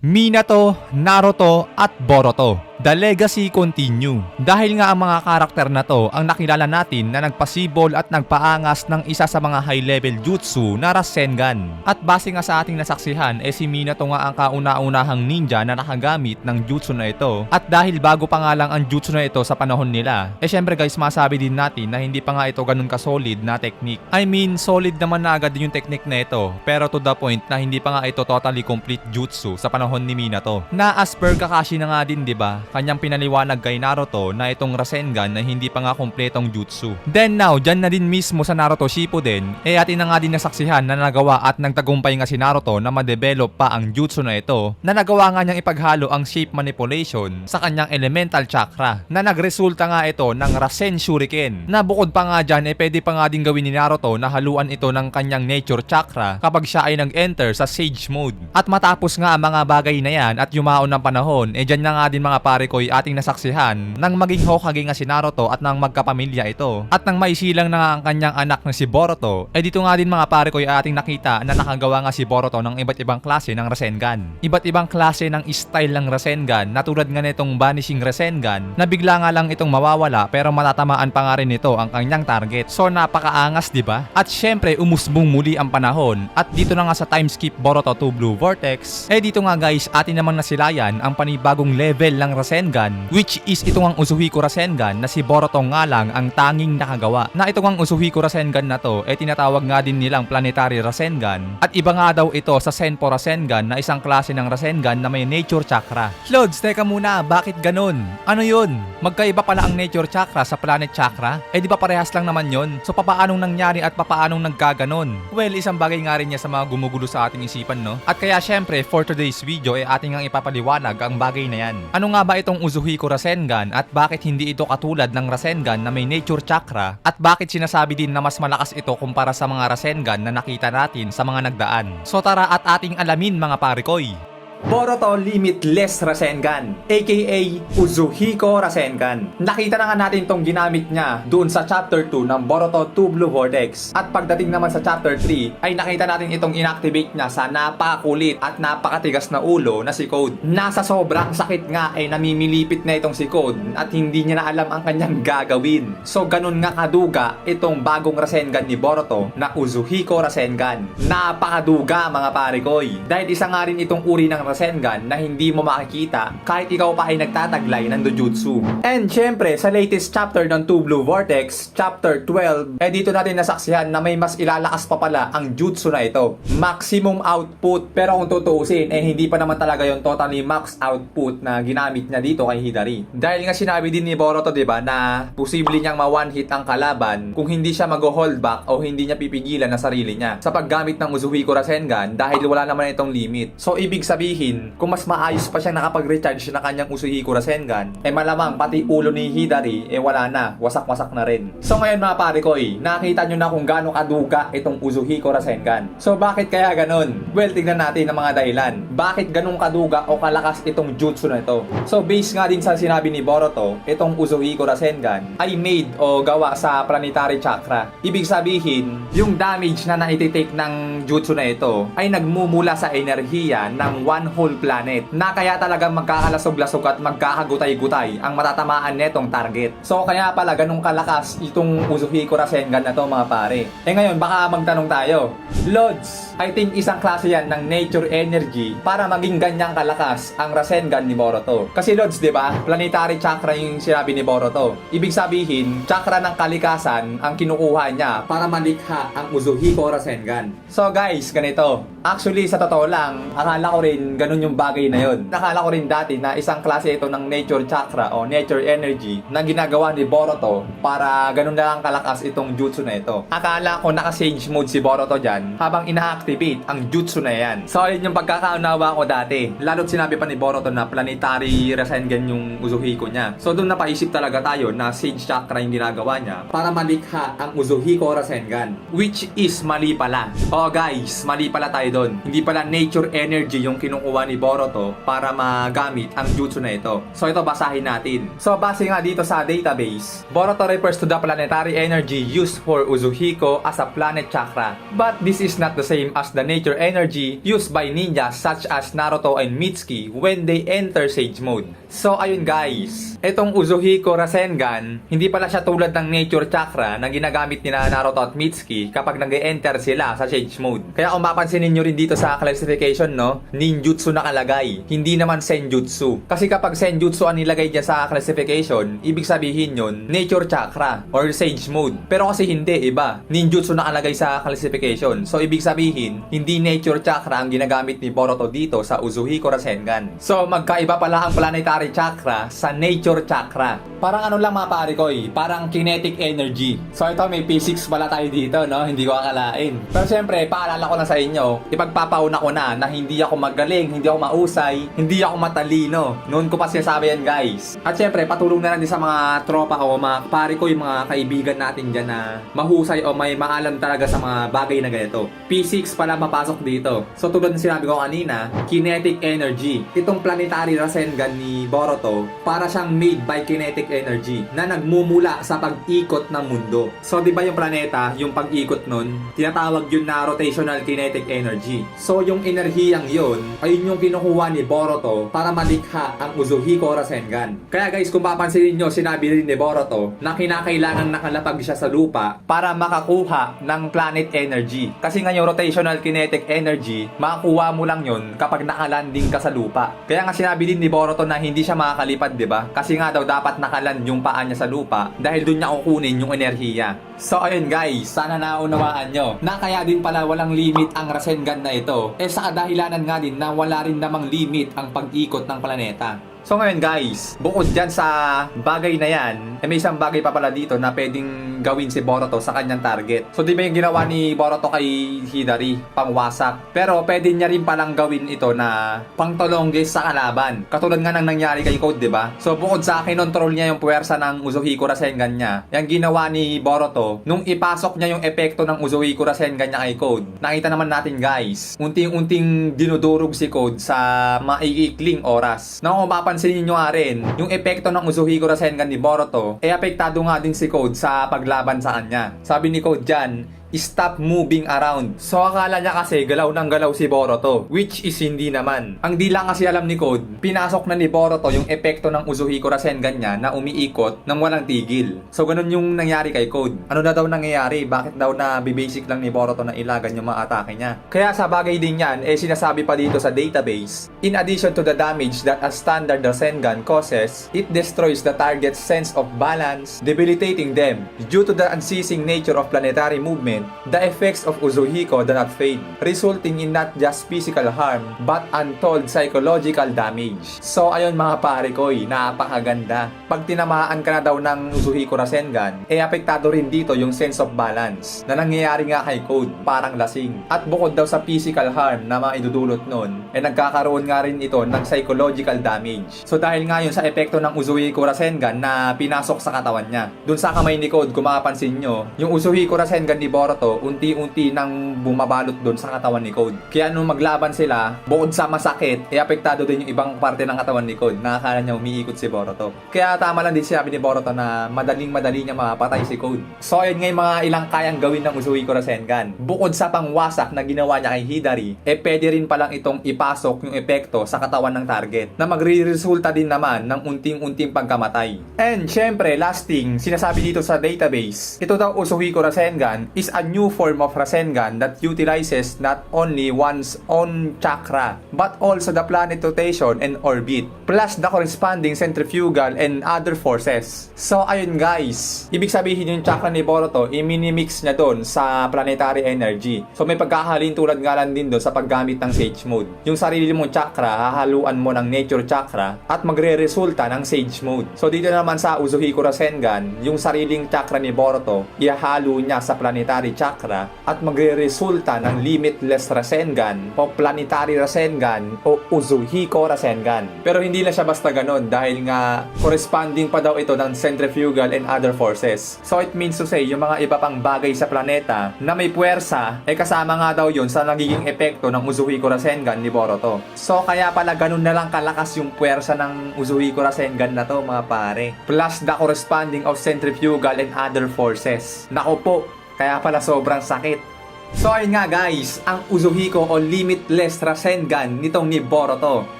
Minato, Naruto at Boruto. The Legacy Continue. Dahil nga ang mga karakter na to ang nakilala natin na nagpasibol at nagpaangas ng isa sa mga high-level jutsu na Rasengan. At base nga sa ating nasaksihan, si Minato nga ang kauna-unahang ninja na nakagamit ng jutsu na ito. At dahil bago pa nga lang ang jutsu na ito sa panahon nila, syempre guys, masabi din natin na hindi pa nga ito ganun ka-solid na technique. I mean, solid naman na agad yung technique na ito, pero to the point na hindi pa nga ito totally complete jutsu sa panahon ni Minato. Na as per Kakashi na nga din, 'di ba? Kanyang pinaliwanag kay Naruto na itong Rasengan na hindi pa nga kumpletong jutsu. Then now, dyan na din mismo sa Naruto Shippuden, atin na nga din nasaksihan na nagawa at nagtagumpay nga si Naruto na ma-develop pa ang jutsu na ito, na nagawa nga niyang ipaghalo ang shape manipulation sa kanyang elemental chakra, na nagresulta nga ito ng Rasen Shuriken, na bukod pa nga dyan, pwede pa nga din gawin ni Naruto na haluan ito ng kanyang nature chakra kapag siya ay nag-enter sa Sage Mode. At matapos nga ang mga bagay na yan at yumaon ng panahon, dyan na nga din mga pare ko ating nasaksihan nang maging Hokage nga si Naruto at nang magkapamilya ito. At nang maisilang na nga ang kanyang anak na si Boruto, dito nga din mga pare ko ating nakita na nakagawa nga si Boruto ng iba't ibang klase ng Rasengan. Iba't ibang klase ng style ng Rasengan na tulad nga nitong Vanishing Rasengan na bigla nga lang itong mawawala pero matatamaan pa nga rin nito ang kanyang target. So napakaangas, di ba? At syempre umusbong muli ang panahon at dito na nga sa time skip Boruto to Blue Vortex, dito nga guys atin namang nasilayan ang panibagong level ng Rasengan, which is itong ang Uzuhiko Rasengan na si Boruto nga lang ang tanging nakagawa. Na itong ang Uzuhiko Rasengan na to tinatawag nga din nilang Planetary Rasengan, at iba nga daw ito sa Senpo Rasengan na isang klase ng Rasengan na may nature chakra. Lods, teka muna, bakit ganun? Ano yun? Magkaiba pala ang nature chakra sa planet chakra? Di ba parehas lang naman yun? So papaanong nangyari at papaanong nagkaganon? Well, isang bagay nga rin niya sa mga gumugulo sa ating isipan, no? At kaya syempre, for today's video ating ang ipapaliwanag ang bagay na yan. Ano nga ba itong Uzuhiko Rasengan at bakit hindi ito katulad ng Rasengan na may nature chakra, at bakit sinasabi din na mas malakas ito kumpara sa mga Rasengan na nakita natin sa mga nagdaan? So tara at ating alamin mga parikoy. Boruto Limitless Rasengan, aka Uzuhiko Rasengan. Nakita na nga natin tong ginamit niya doon sa chapter 2 ng Boruto 2 Blue Vortex. At pagdating naman sa chapter 3 ay nakita natin itong inactivate niya sa napakakulit at napakatigas na ulo na si Code. Nasa sobrang sakit nga ay namimilipit na itong si Code at hindi niya na alam ang kanyang gagawin. So ganun nga kaduga itong bagong Rasengan ni Boruto na Uzuhiko Rasengan. Napakaduga mga parikoy. Dahil isa nga rin itong uri ng Rasengan na hindi mo makikita kahit ikaw pa ay nagtataglay ng dojutsu. And syempre, sa latest chapter ng 2 Blue Vortex, chapter 12, dito natin nasaksihan na may mas ilalakas pa pala ang jutsu na ito. Maximum output. Pero kung tutuusin, hindi pa naman talaga yung totally max output na ginamit niya dito kay Hidari. Dahil nga sinabi din ni Boruto, diba, na posible niyang ma-one hit ang kalaban kung hindi siya mag-hold back o hindi niya pipigilan na sarili niya sa paggamit ng Uzuhiko Rasengan dahil wala naman itong limit. So ibig sabihin, kung mas maayos pa siyang nakapag-recharge na kanyang Uzuhiko Rasengan, malamang pati ulo ni Hidari wala na, wasak-wasak na rin. So ngayon mga pare ko, nakita nyo na kung gaano kaduga itong Uzuhiko Rasengan. So bakit kaya ganun? Well, tignan natin ang mga dahilan. Bakit ganun kaduga o kalakas itong jutsu na ito? So based nga din sa sinabi ni Boruto, itong Uzuhiko Rasengan ay made o gawa sa planetary chakra. Ibig sabihin, yung damage na naititake ng jutsu na ito ay nagmumula sa enerhiya ng one whole planet, na kaya talagang magkakalasog-lasog at magkakagutay-gutay ang matatamaan netong target. So kaya pala ganun kalakas itong Uzuhiko Rasengan na to mga pare. Ngayon baka magtanong tayo, Lods, I think isang klase yan ng nature energy para maging ganyang kalakas ang Rasengan ni Boruto. Kasi Lods, di ba, planetary chakra yung sinabi ni Boruto. Ibig sabihin, chakra ng kalikasan ang kinukuha niya para malikha ang Uzuhiko Rasengan. So guys, ganito. Actually, sa totoo lang, akala ko rin ganun yung bagay na yun. Nakala ko rin dati na isang klase ito ng nature chakra o nature energy na ginagawa ni Boruto para ganun na lang kalakas itong jutsu na ito. Akala ko naka-sage mode si Boruto dyan habang ina-activate ang jutsu na yan. So yun yung pagkakaunawa ko dati. Lalo't sinabi pa ni Boruto na planetary Rasengan yung Uzuhiko niya. So doon napaisip talaga tayo na sage chakra yung ginagawa niya para malikha ang Uzuhiko Rasengan, which is mali pala. Oh guys, mali pala tayo doon. Hindi pala nature energy yung kinukuha ni Boruto para magamit ang jutsu na ito. So ito basahin natin. So base nga dito sa database, Boruto refers to the planetary energy used for Uzuhiko as a planet chakra. But this is not the same as the nature energy used by ninjas such as Naruto and Mitsuki when they enter Sage Mode. So ayun guys, itong Uzuhiko Rasengan, hindi pala siya tulad ng nature chakra na ginagamit ni Naruto at Mitsuki kapag nag-enter sila sa Sage Mode. Kaya kung mapansinin nyo rin dito sa classification, no, ninjutsu nakalagay, hindi naman senjutsu. Kasi kapag senjutsu ang nilagay dyan sa classification, ibig sabihin yun, nature chakra or Sage Mode. Pero kasi hindi, iba. Ninjutsu nakalagay sa classification. So ibig sabihin, hindi nature chakra ang ginagamit ni Boruto dito sa Uzuhiko Rasengan. So magkaiba pala ang planetary chakra sa nature chakra. Parang ano lang mga pare ko parang kinetic energy. So ito may physics pala tayo dito, no? Hindi ko akalain. Pero syempre, paalala ko na sa inyo, ipagpapauna ko na hindi ako magaling, hindi ako mausay, hindi ako matalino. Noon ko pa sinasabi yan guys. At syempre, patulong na lang din sa mga tropa ko, mga pare ko, yung mga kaibigan natin dyan na mahusay o may maalam talaga sa mga bagay na ganito. P6 pala mapasok dito. So tulad ng sinabi ko kanina, kinetic energy. Itong planetary Rasengan ni Boruto, para siyang made by kinetic energy na nagmumula sa pag-ikot ng mundo. So di ba yung planeta, yung pag-ikot nun, tinatawag yun na rotational kinetic energy. So yung enerhiyang yun, ayun yung kinukuha ni Boruto para malikha ang Uzuhiko Rasengan. Kaya guys, kung papansinin nyo, sinabi rin ni Boruto na kinakailangan nakalapag siya sa lupa para makakuha ng planet energy. Kasi nga yung rotational kinetic energy, makakuha mo lang yun kapag nakalanding ka sa lupa. Kaya nga sinabi din ni Boruto na hindi siya makakalipad, di ba? Kasi nga daw dapat nakaland yung paa niya sa lupa dahil doon niya kukunin yung enerhiya. So ayun guys, sana naunawaan nyo na kaya din pala walang limit ang Rasengan na ito. Sa kadahilanan nga din na wala rin namang limit ang pag-ikot ng planeta. So ngayon guys, bukod dyan sa bagay na yan, may isang bagay pa pala dito na pwedeng gawin si Boruto sa kanyang target. So di ba yung ginawa ni Boruto kay Hidari, pangwasak? Pero pwede niya rin palang gawin ito na pangtolongges sa kalaban. Katulad nga ng nangyari kay Code, di ba? So bukod sa kinontrol niya yung puwersa ng Uzuhiko Rasengan niya, yung ginawa ni Boruto, nung ipasok niya yung epekto ng Uzuhiko Rasengan niya kay Code, nakita naman natin guys, unting-unting dinudurog si Code sa maiikling oras. Na kung papansinin nyo nga rin, yung epekto ng Uzuhiko Rasengan ni Boruto, apektado nga din si Code sa paglaban sa kanya. Sabi ni Code dyan, stop moving around. So akala niya kasi galaw ng galaw si Boruto, which is hindi naman. Ang di lang kasi alam ni Code, pinasok na ni Boruto yung epekto ng Uzuhiko Rasengan niya na umiikot nang walang tigil. So ganun yung nangyari kay Code. Ano na daw nangyayari? Bakit daw na bibasic lang ni Boruto na ilagan yung mga atake niya? Kaya sa bagay din yan, sinasabi pa dito sa database, in addition to the damage that a standard Rasengan causes, it destroys the target's sense of balance, debilitating them. Due to the unceasing nature of planetary movement, the effects of Uzuhiko do not fade, resulting in not just physical harm, but untold psychological damage. So ayun mga pare ko, napakaganda. Pag tinamaan ka na daw ng Uzuhiko Rasengan, apektado rin dito yung sense of balance na nangyayari nga kay Code, parang lasing. At bukod daw sa physical harm na maidudulot nun, nagkakaroon nga rin ito ng psychological damage. So dahil nga yun sa epekto ng Uzuhiko Rasengan na pinasok sa katawan niya, dun sa kamay ni Code, kung mapapansin nyo, yung Uzuhiko Rasengan ni Boruto, unti-unti nang bumabalot doon sa katawan ni Code. Kaya nung maglaban sila, bukod sa masakit, apektado din yung ibang parte ng katawan ni Code. Nakakala niya umiikot si Boruto. Kaya tama lang din sinabi ni Boruto na madaling-madali niya mapatay si Code. So ayun nga yung mga ilang kayang gawin ng Uzuhiko Rasengan. Bukod sa pangwasak na ginawa niya kay Hidari, pwede rin palang itong ipasok yung epekto sa katawan ng target na magre-resulta din naman ng unting-unting pagkamatay. And syempre, last thing, sinasabi dito sa database, ito daw Uzuhiko Rasengan is a new form of Rasengan that utilizes not only one's own chakra but also the planet rotation and orbit plus the corresponding centrifugal and other forces. So ayun guys, ibig sabihin yung chakra ni Boruto i-minimix niya doon sa planetary energy. So may pagkahalin tulad nga lang din doon sa paggamit ng Sage Mode. Yung sarili mong chakra hahaluan mo ng nature chakra at magre-resulta ng Sage Mode. So dito naman sa Uzuhiko Rasengan, yung sariling chakra ni Boruto ihahalo niya sa planetary planetary chakra at magre-resulta ng limitless Rasengan o planetary Rasengan o Uzuhiko Rasengan. Pero hindi na siya basta ganon dahil nga corresponding pa daw ito ng centrifugal and other forces. So it means to say, yung mga iba pang bagay sa planeta na may puwersa, kasama nga daw yun sa nagiging epekto ng Uzuhiko Rasengan ni Boruto. So kaya pala ganun na lang kalakas yung puwersa ng Uzuhiko Rasengan na to mga pare. Plus the corresponding of centrifugal and other forces. Nako po, kaya pala sobrang sakit. So ayun nga guys, ang Uzuhiko o Limitless Rasengan nitong ni Boruto,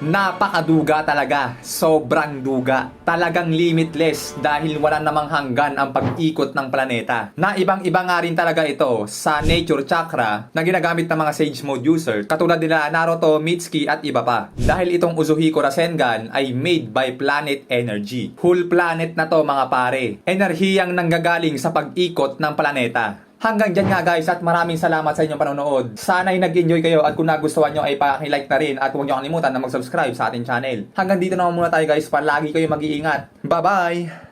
napakaduga talaga, sobrang duga. Talagang limitless dahil wala namang hanggan ang pag-ikot ng planeta. Na ibang-iba nga rin talaga ito sa nature chakra na ginagamit ng mga Sage Mode user katulad nila Naruto, Mitsuki at iba pa. Dahil itong Uzuhiko Rasengan ay made by planet energy. Whole planet na to mga pare. Enerhiyang nanggagaling sa pag-ikot ng planeta. Hanggang dyan nga guys at maraming salamat sa inyong panonood. Sana'y nag-enjoy kayo at kung nagustuhan nyo ay paki-like na rin at huwag nyo kalimutan na mag-subscribe sa ating channel. Hanggang dito naman muna tayo guys, palagi kayo mag-iingat. Bye-bye!